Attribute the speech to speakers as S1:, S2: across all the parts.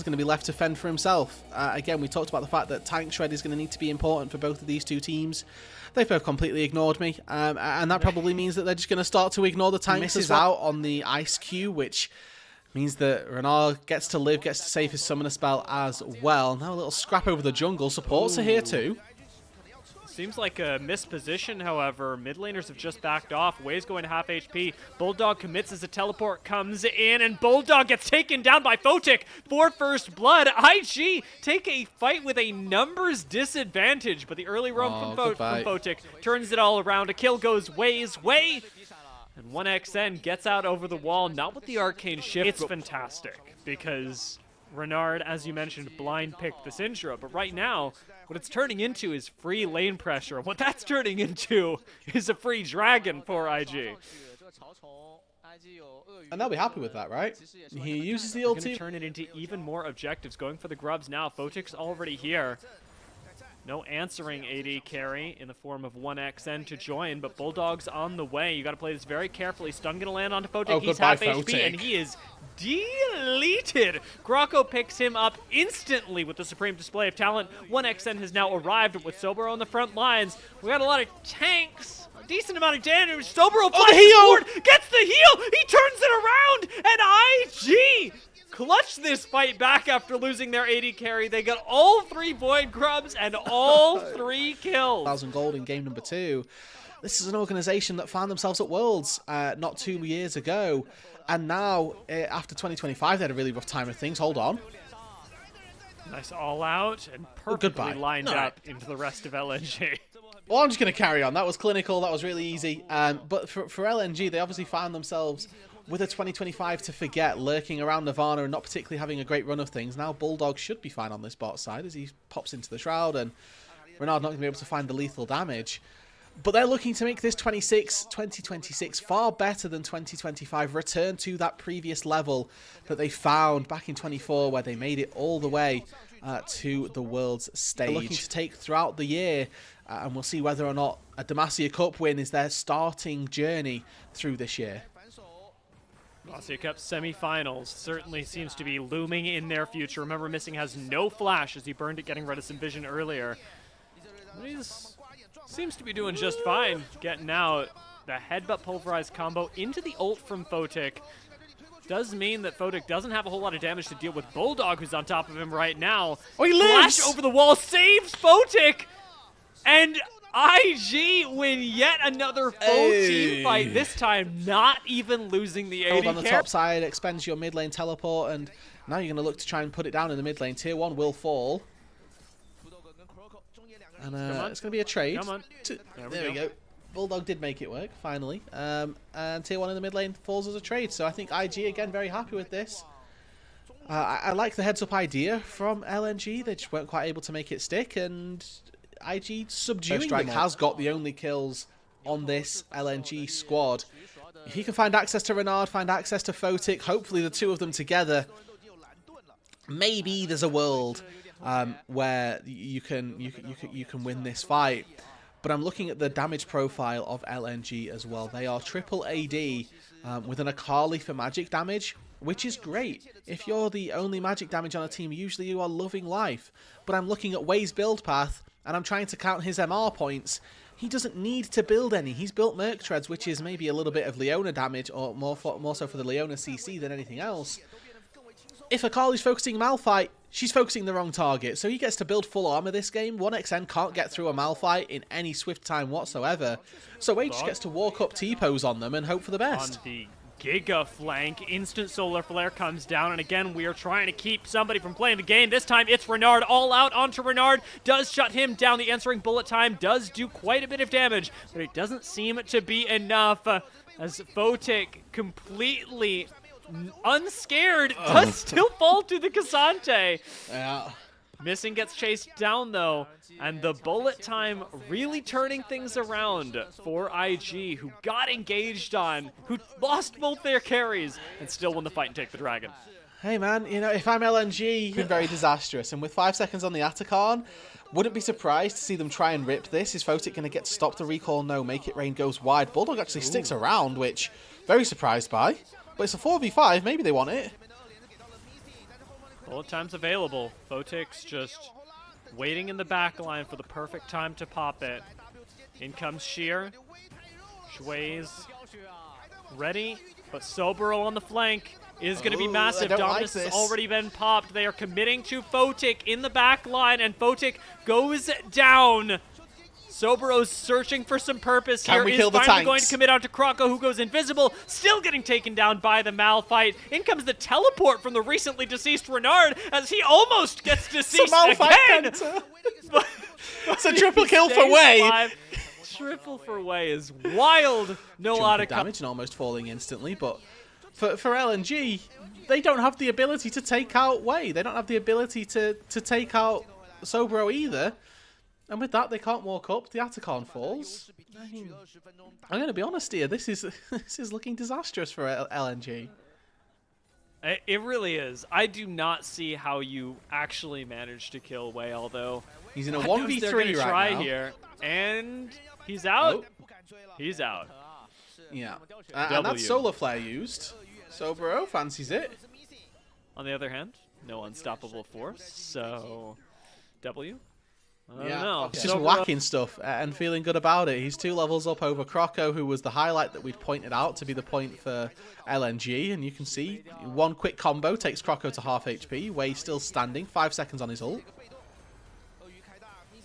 S1: going to be left to fend for himself. Again, we talked about the fact that tank shred is going to need to be important for both of these two teams. They've both completely ignored me, and that probably means that they're just going to start to ignore the tanks. Misses out on the ice Q, which means that Renard gets to live, gets to save his summoner spell as well. Now a little scrap over the jungle. Supports are here too.
S2: Seems like a misposition, however. Mid laners have just backed off. Way's going to half HP. Bulldog commits as a teleport comes in, and Bulldog gets taken down by Photic for first blood. IG take a fight with a numbers disadvantage, but the early roam from Photic turns it all around. A kill goes Way's way, and 1xN gets out over the wall, not with the arcane shift. It's fantastic, because Renard, as you mentioned, blind picked the Syndra, but right now, what it's turning into is free lane pressure. What that's turning into is a free dragon for IG.
S1: And they'll be happy with that, right? He uses the ulti.
S2: Turn it into even more objectives. Going for the grubs now. Photic's already here. No answering AD carry in the form of 1xN to join, but Bulldog's on the way. You got to play this very carefully. Stun going to land onto Photic.
S1: Oh,
S2: he's half HP, and he is deleted. Grocko picks him up instantly with the supreme display of talent. 1xN has now arrived with Sobero on the front lines. We got a lot of tanks. A decent amount of damage. Sobero flashes forward, gets the heal. He turns it around, and IG clutch this fight back after losing their AD carry. They got all 3 Void Grubs and all 3 kills.
S1: 1,000 gold in game number 2. This is an organization that found themselves at Worlds not 2 years ago. And now, after 2025, they had a really rough time of things. Hold on.
S2: Nice all out and perfectly lined up into the rest of LNG.
S1: Well, I'm just going to carry on. That was clinical. That was really easy. But for LNG, they obviously found themselves with a 2025 to forget, lurking around Nirvana and not particularly having a great run of things. Now Bulldog should be fine on this bot side as he pops into the Shroud, and Renard not going to be able to find the lethal damage. But they're looking to make this 2026 far better than 2025, return to that previous level that they found back in 24, where they made it all the way to the world's stage. They're looking to take throughout the year, and we'll see whether or not a Demacia Cup win is their starting journey through this year.
S2: Demacia Cup semifinals certainly seems to be looming in their future. Remember, Missing has no flash as he burned it getting rid of some vision earlier. But he seems to be doing just fine getting out. The headbutt pulverized combo into the ult from Photic does mean that Photic doesn't have a whole lot of damage to deal with. Bulldog, who's on top of him right now.
S1: Oh, he lives!
S2: Flash over the wall, saves Photic! And IG win yet another full team fight, this time not even losing the AD.
S1: Hold on the top side, expends your mid lane teleport, and now you're going to look to try and put it down in the mid lane. Tier 1 will fall. And it's going to be a trade.
S2: Come on.
S1: There we go. Bulldog did make it work, finally. And Tier 1 in the mid lane falls as a trade, so I think IG, again, very happy with this. I like the heads-up idea from LNG. They just weren't quite able to make it stick, and IG subduing them. Has got the only kills on this LNG squad. If he can find access to Renard, find access to Photic, hopefully the two of them together, maybe there's a world where you can win this fight. But I'm looking at the damage profile of LNG as well. They are triple AD with an Akali for magic damage, which is great. If you're the only magic damage on a team, usually you are loving life. But I'm looking at Way's build path, and I'm trying to count his MR points. He doesn't need to build any. He's built Merc Treads, which is maybe a little bit of Leona damage, or more so for the Leona CC than anything else. If Akali's focusing Malphite, she's focusing the wrong target, so he gets to build full armor this game. 1xN can't get through a Malphite in any swift time whatsoever, so Wade just gets to walk up T-pose on them and hope for the best.
S2: On the Giga flank, instant solar flare comes down, and again we are trying to keep somebody from playing the game. This time it's Renard, all out onto Renard, does shut him down. The answering bullet time does do quite a bit of damage, but it doesn't seem to be enough as Photic, completely unscared, does still fall to the Cassante.
S1: Yeah.
S2: Missing gets chased down though, and the bullet time really turning things around for IG, who got engaged on, who lost both their carries, and still won the fight and take the dragon.
S1: Hey man, you know, if I'm LNG, it's been very disastrous, and with 5 seconds on the Atacon, wouldn't be surprised to see them try and rip this. Is Photic going to get to stop the recall? No, Make It Rain goes wide. Bulldog actually sticks around, which very surprised by. But it's a 4v5, maybe they want it.
S2: Bullet time's available. Photic's just waiting in the back line for the perfect time to pop it. In comes Sheer. Shui's ready, but Sobero on the flank is going to be massive. Dominus has already been popped. They are committing to Photic in the back line, and Photic goes down. Sobero's searching for some purpose here. Is finally going to commit out to Kroko, who goes invisible, still getting taken down by the Malphite. In comes the teleport from the recently deceased Renard, as he almost gets deceased again.
S1: It's a triple kill for Wei.
S2: Triple for Wei is wild. No lot of
S1: damage and almost falling instantly, but for LNG, they don't have the ability to take out Wei. They don't have the ability to take out Sobero either. And with that, they can't walk up. The Atacon falls. I'm going to be honest here. This is looking disastrous for LNG.
S2: It really is. I do not see how you actually manage to kill Wei, although
S1: he's in a 1v3 right now.
S2: Here, and he's out. Oh. He's out.
S1: Yeah. And that's solar flare used. Sobero fancies it.
S2: On the other hand, no unstoppable force, so W.
S1: He's just whacking stuff and feeling good about it. He's 2 levels up over Kroko, who was the highlight that we'd pointed out to be the point for LNG. And you can see one quick combo takes Kroko to half HP. Wei still standing, 5 seconds on his ult.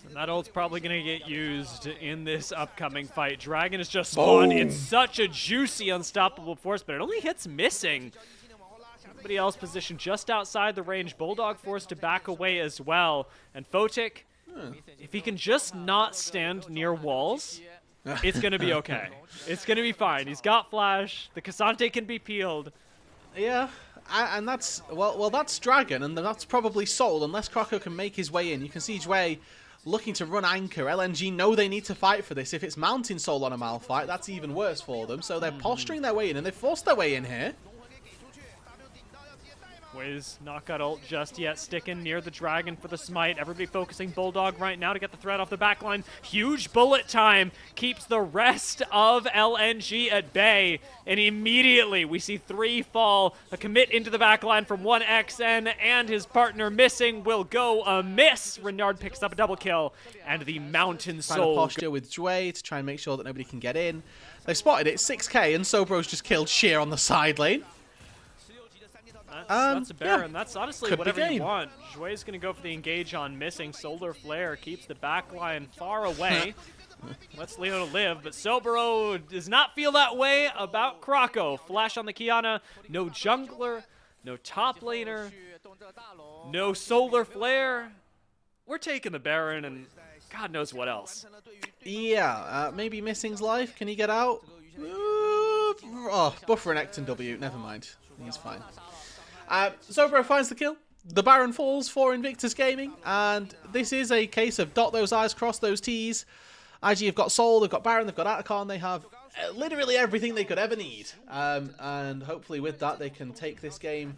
S2: And that ult's probably going to get used in this upcoming fight. Dragon is just spawned. Boom. It's such a juicy unstoppable force, but it only hits missing. Everybody else positioned just outside the range. Bulldog forced to back away as well. And Photic, if he can just not stand near walls, it's going to be okay. It's going to be fine. He's got flash. The Cassante can be peeled.
S1: Yeah, and that's, well, that's Dragon, and that's probably sold, unless Kroko can make his way in. You can see Jway looking to run anchor. LNG know they need to fight for this. If it's mountain soul on a Malphite, that's even worse for them. So they're posturing their way in, and they've forced their way in here.
S2: Wei's not got ult just yet, sticking near the Dragon for the smite. Everybody focusing Bulldog right now to get the threat off the backline. Huge bullet time keeps the rest of LNG at bay. And immediately we see 3 fall. A commit into the backline from 1XN, and his partner missing will go amiss. Renard picks up a double kill, and the Mountain Soul.
S1: Trying to posture with Jway to try and make sure that nobody can get in. They spotted it, 6k, and Sobero's just killed Sheer on the side lane.
S2: That's a Baron. Yeah. That's honestly whatever you want. Jway's going to go for the engage on missing. Solar Flare keeps the backline far away. Lets Leona live, but Sobero does not feel that way about Kroko. Flash on the Kiana. No jungler. No top laner. No Solar Flare. We're taking the Baron, and God knows what else.
S1: Yeah, maybe Missing's life. Can he get out? Buffer and Ecton W. Never mind. He's fine. Sobero finds the kill. The Baron falls for Invictus Gaming, and this is a case of dot those I's, cross those T's. IG have got Soul, they've got Baron, they've got Atacon, they have literally everything they could ever need. And hopefully with that they can take this game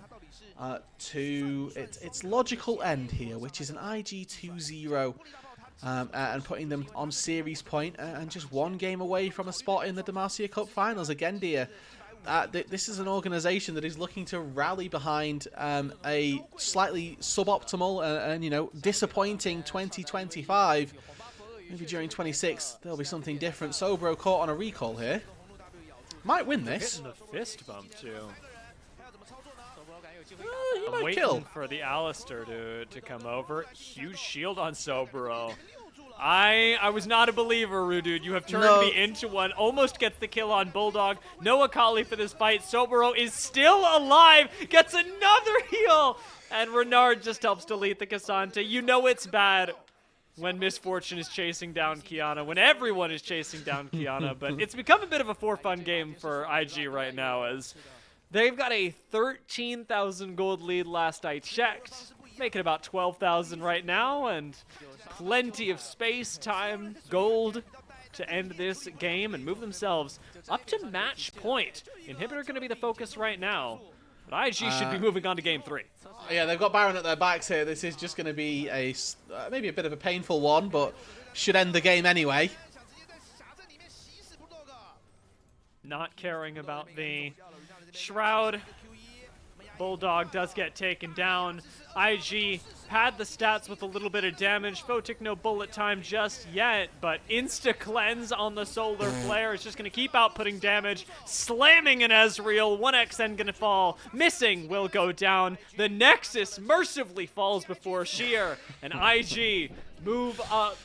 S1: to its logical end here, which is an IG 2-0. And putting them on series point and just 1 game away from a spot in the Demacia Cup Finals. Again, dear. This is an organisation that is looking to rally behind a slightly suboptimal and you know, disappointing 2025. Maybe during 26 there'll be something different. Sobero caught on a recall here. Might win this.
S2: Hitting the fist bump too.
S1: He might
S2: waiting
S1: kill.
S2: For the Alistair to come over. Huge shield on Sobero. I was not a believer, Rudude. You have turned me into one. Almost gets the kill on Bulldog. No Akali for this fight. Sobero is still alive. Gets another heal. And Renard just helps delete the Cassante. You know it's bad when Misfortune is chasing down Kiana. When everyone is chasing down Kiana. But it's become a bit of a for-fun game for IG right now, as they've got a 13,000 gold lead last I checked. Making about 12,000 right now, and plenty of space, time, gold to end this game and move themselves up to match point. Inhibitor going to be the focus right now, but IG should be moving on to game 3.
S1: Yeah, they've got Baron at their backs here. This is just going to be a maybe a bit of a painful one, but should end the game anyway.
S2: Not caring about the Shroud. Bulldog does get taken down. IG had the stats with a little bit of damage. Photic no bullet time just yet, but insta-cleanse on the solar flare is just going to keep outputting damage. Slamming an Ezreal, 1xN going to fall. Missing will go down. The Nexus mercifully falls before Sheer, and IG move up